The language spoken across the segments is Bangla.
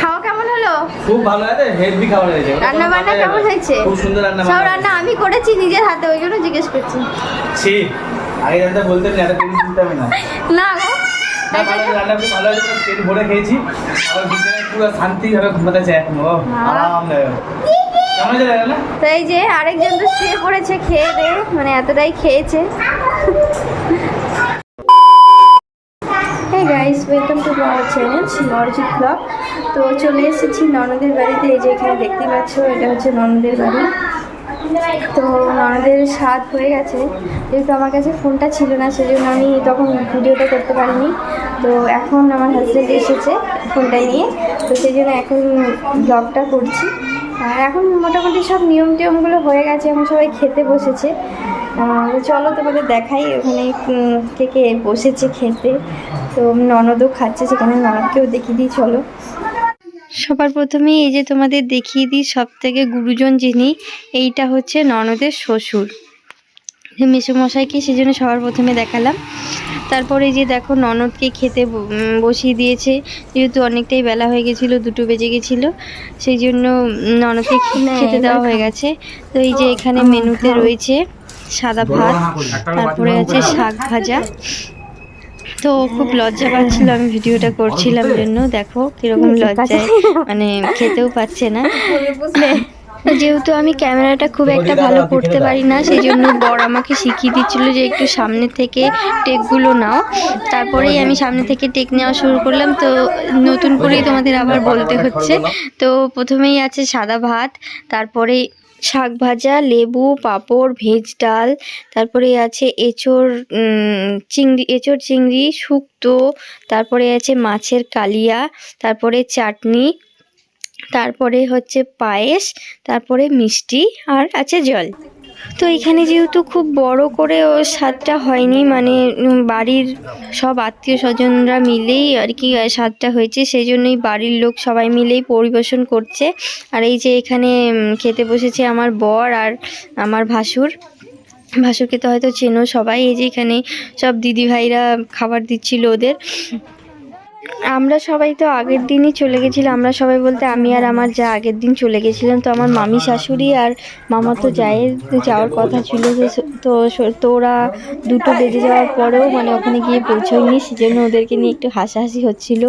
খাওয়া কেমন হলো? খুব ভালো আছে, হেভি খাবার হয়েছে। রান্না বান্না কেমন হয়েছে? খুব সুন্দর রান্না। সব রান্না আমি করেছি নিজের হাতে, ওই জন্য জিজ্ঞেস করছি। ছি, আগে জানতে বলতে না, এটা কোনো চিন্তা হবে না। না গো, রান্না খুব ভালো হয়েছে, পেট ভরে খেয়েছি। আর বিকেলে পুরো শান্তিভাবে ঘুমাতে চাই এখন। ও আরামদায়ক। কেমন হয়েছে রান্না? তো এই যে আরেকজন তো শুয়ে পড়েছে খেয়ে দে, মানে এতটাই খেয়েছে। Hey guys, welcome to our channel Norjit blog. তো চলে এসেছি ননদের বাড়িতে। এই যে এখানে দেখতে পাচ্ছ, এটা হচ্ছে ননদের বাড়ি। তো ননদের স্বাদ হয়ে গেছে, যেহেতু আমার কাছে ফোনটা ছিল না সেজন্য আমি তখন ভিডিওটা করতে পারিনি। তো এখন আমার হাজব্যান্ড এসেছে ফোনটা নিয়ে, তো সেই জন্য এখন ব্লগটা করছি। আর এখন মোটামুটি সব নিয়ম টিয়মগুলো হয়ে গেছে, এখন সবাই খেতে বসেছে। চলো তোমাদের দেখাই ওখানে কে কে বসেছে খেতে। তো ননদও খাচ্ছে, সেখানে ননদকেও দেখিয়ে দিই চলো। সবার প্রথমেই এই যে তোমাদের দেখিয়ে দিই সব থেকে গুরুজন যিনি, এইটা হচ্ছে ননদের শ্বশুর মেসোমশাইকে, সেই জন্য সবার প্রথমে দেখালাম। তারপরে যে দেখো ননদকে খেতে বসিয়ে দিয়েছে, যেহেতু অনেকটাই বেলা হয়ে গেছিলো, 2টো বেজে গেছিলো, সেই জন্য ননদকে খেতে দেওয়া হয়ে গেছে। তো এই যে এখানে মেনুতে রয়েছে সাদা ভাত, তারপরে আছে শাক ভাজা। তো খুব লজ্জা পাচ্ছিল, আমি ভিডিওটা করছিলাম জন্য, দেখো কিরকম লজ্জায় মানে খেতেও পাচ্ছে না। যেহেতু আমি ক্যামেরাটা খুব একটা ভালো করতে পারি না, সেই জন্য বর আমাকে শিখিয়ে দিচ্ছিল যে একটু সামনে থেকে টেকগুলো নাও। তারপরেই আমি সামনে থেকে টেক নেওয়া শুরু করলাম। তো নতুন করেই তোমাদের আবার বলতে হচ্ছে। তো প্রথমেই আছে সাদা ভাত, তারপরে শাক ভাজা, লেবু, পাঁপড়, ভেজ ডাল, তারপরে আছে এঁচোড় চিংড়ি শুক্তো, তারপরে আছে মাছের কালিয়া, তারপরে চাটনি, তারপরে হচ্ছে পায়েস, তারপরে মিষ্টি, আর আছে জল। তো এখানে যেহেতু খুব বড় করে ও স্বাদটা হয়নি, মানে বাড়ির সব আত্মীয় স্বজনরা মিলেই আর কি স্বাদটা হয়েছে, সেই জন্যই বাড়ির লোক সবাই মিলেই পরিবেশন করছে। আর এই যে এখানে খেতে বসেছে আমার বর আর আমার ভাসুরকে তো হয়তো চেনো সবাই। এই যে এখানে সব দিদি ভাইরা খাবার দিচ্ছিল ওদের। আমরা সবাই তো আগের দিনই চলে গেছিলাম, আমরা সবাই বলতে আমি আর আমার যা আগের দিন চলে গেছিলাম। তো আমার মামি শাশুড়ি আর মামা তো যাওয়ার কথা ছিল, তো ওরা 2টো বেজে যাওয়ার পরেও মানে ওখানে গিয়ে পৌঁছয়নি, সেজন্য ওদেরকে নিয়ে একটু হাসাহাসি হচ্ছিল।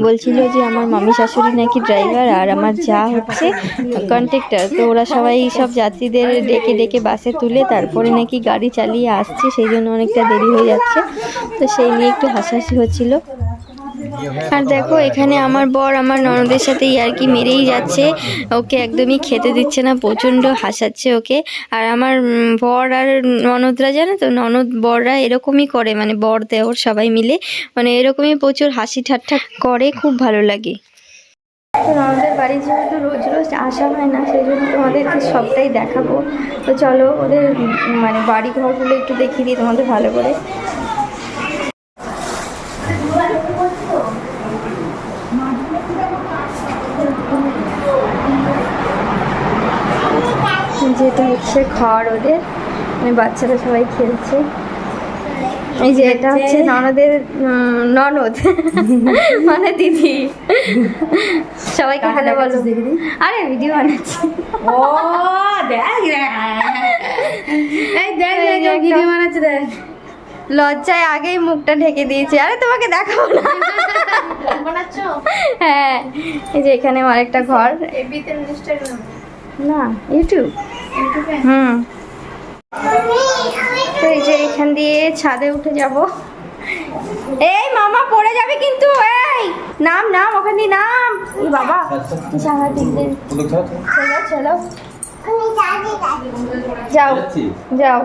বলছিল যে আমার মামি শাশুড়ি নাকি ড্রাইভার আর আমার যা হচ্ছে কন্ট্রাক্টর, তো ওরা সবাই সব যাত্রীদের ডেকে ডেকে বাসে তুলে তারপরে নাকি গাড়ি চালিয়ে আসছে, সেই জন্য অনেকটা দেরি হয়ে যাচ্ছে। তো সেই নিয়ে একটু হাসাহাসি হচ্ছিল। আর দেখো এখানে আমার বর আমার ননদের সাথে ইয়ার্কি মেরেই যাচ্ছে, ওকে একদমই খেতে দিচ্ছে না, প্রচণ্ড হাসাচ্ছে ওকে। আর আমার বর আর ননদরা জানো তো, ননদ বররা এরকমই করে, মানে বর দেওর সবাই মিলে মানে এরকমই প্রচুর হাসি ঠাট্টা করে, খুব ভালো লাগে। তো ননদের বাড়ি যেহেতু রোজ রোজ আসা হয় না, সেই জন্য তোমাদেরকে সবটাই দেখাবো। তো চলো ওদের মানে বাড়ি ঘরগুলো একটু দেখিয়ে দিই তোমাদের ভালো করে। যেটা হচ্ছে ঘর ওদের, মানে বাচ্চারা সবাই খেলছে। এই যে এটা হচ্ছে ননদের ননদ মানে দিদি। সবাইকে হ্যালো বলো। আরে ভিডিও বানাচ্ছি। ও দেখ ভিডিও বানাচ্ছে, দেখ লজ্জায় আগেই মুখটা ঢেকে দিয়েছে। আরে তোমাকে দেখাবো না। হ্যাঁ, এই যে এখানে আমার একটা ঘর। না ইউটিউব। তো এই যে এখান দিয়ে ছাদে উঠে যাব। এই মামা পড়ে যাবে কিন্তু, এই নাম ওখান দিয়ে নাম। এই বাবা সাংঘাতিক, চলো যাও।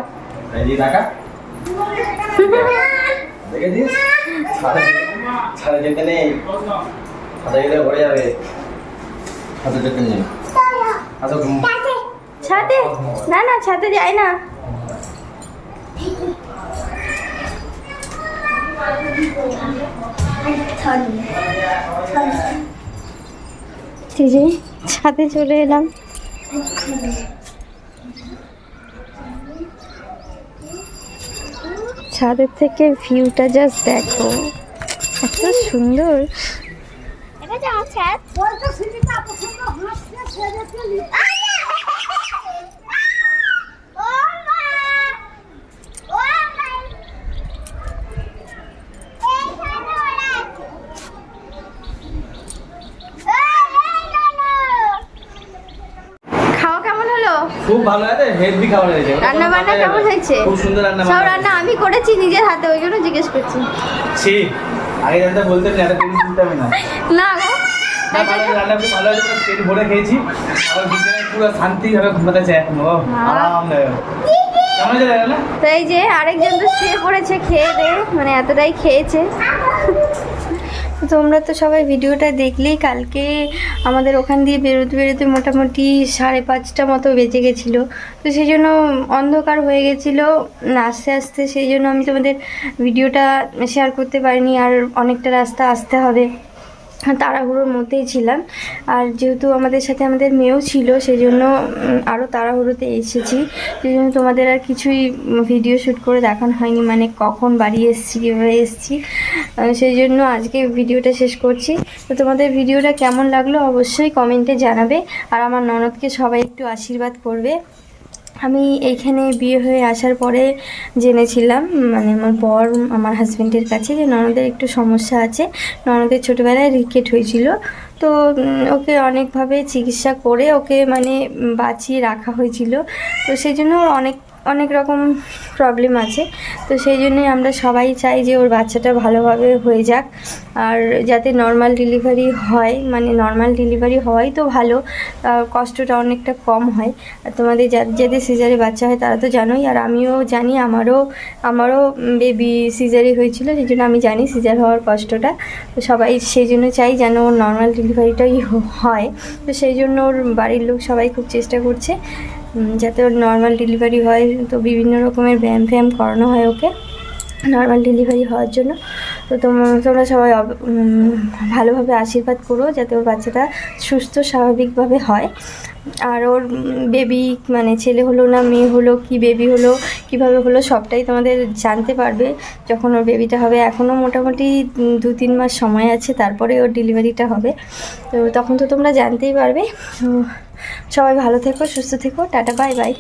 ছাদে না ছাদে যায় না। ছাদে চলে এলাম। ছাদের থেকে ভিউটা জাস্ট দেখো, এত সুন্দর। খুব ভালো আছে, হেলদি খাবার হয়েছে। রান্না বান্না কেমন হয়েছে? খুব সুন্দর রান্না সব রান্না আমি করেছি নিজের হাতে, ওই জন্য জিজ্ঞেস করছি। ছি, আগে জানতে বলতেন না, এটা তুমি চিন্তা না। না গো, না, ভালো হয়েছে, রান্না খুব ভালো হয়েছে, পুরো পেট ভরে খেয়েছি। আবার বিকেলে পুরো শান্তিভাবে ঘুমাতে চাই এখন। ও আরামদায়ক। কেমন হয়েছে রান্না? তো এই যে আরেকজন তো শুয়ে পড়েছে খেয়ে দে, মানে এতটাই খেয়েছে। তোমরা তো সবাই ভিডিওটা দেখলেই, কালকে আমাদের ওখান দিয়ে বেরোতে বেরোতে মোটামুটি 5:30 মতো বেজে গেছিলো। তো সেই জন্য অন্ধকার হয়ে গেছিলো আস্তে আস্তে, সেই জন্য আমি তোমাদের ভিডিওটা শেয়ার করতে পারিনি। আর অনেকটা রাস্তা আসতে হবে, তাড়াহুড়োর মধ্যেই ছিলাম। আর যেহেতু আমাদের সাথে আমাদের মেয়েও ছিল, সেই জন্য আরও তাড়াহুড়োতে এসেছি। সেই জন্য তোমাদের আর কিছুই ভিডিও শ্যুট করে দেখানো হয়নি, মানে কখন বাড়ি এসেছি, কীভাবে এসেছি। সেই জন্য আজকে ভিডিওটা শেষ করছি। তো তোমাদের ভিডিওটা কেমন লাগলো অবশ্যই কমেন্টে জানাবে। আর আমার ননদকে সবাই একটু আশীর্বাদ করবে। আমি এইখানে বিয়ে হয়ে আসার পরে জেনেছিলাম, মানে আমার বর আমার হাজব্যান্ডের কাছে, যে ননদের একটু সমস্যা আছে। ননদের ছোটোবেলায় রিকেট হয়েছিল, তো ওকে অনেকভাবে চিকিৎসা করে ওকে মানে বাঁচিয়ে রাখা হয়েছিল। তো সেই জন্য ওর অনেক রকম প্রবলেম আছে। তো সেই জন্যই আমরা সবাই চাই যে ওর বাচ্চাটা ভালোভাবে হয়ে যাক, আর যাতে নর্মাল ডেলিভারি হয়, মানে নর্মাল ডেলিভারি হওয়াই তো ভালো, কষ্টটা অনেকটা কম হয়। আর তোমাদের যাদের সিজারে বাচ্চা হয় তারা তো জানোই, আর আমিও জানি, আমারও বেবি সিজারি হয়েছিল, সেই জন্য আমি জানি সিজার হওয়ার কষ্টটা। তো সবাই সেই জন্য চাই যেন ওর নর্মাল ডেলিভারিটাই হয়। তো সেই জন্য ওর বাড়ির লোক সবাই খুব চেষ্টা করছে যাতে ওর নর্মাল ডেলিভারি হয়। তো বিভিন্ন রকমের ব্যায়াম করানো হয় ওকে নর্মাল ডেলিভারি হওয়ার জন্য। তো তোমরা সবাই ভালোভাবে আশীর্বাদ করো যাতে ওর বাচ্চাটা সুস্থ স্বাভাবিকভাবে হয়। আর ওর বেবি মানে ছেলে হলো না মেয়ে হলো, কি বেবি হলো, কিভাবে হলো, সবটাই তোমাদের জানতে পারবে যখন ওর বেবিটা হবে। এখনও মোটামুটি 2-3 মাস সময় আছে, তারপরে ওর ডেলিভারিটা হবে। তো তখন তো তোমরা জানতেই পারবে। তো সবাই ভালো থেকো, সুস্থ থেকো, টাটা, বাই বাই।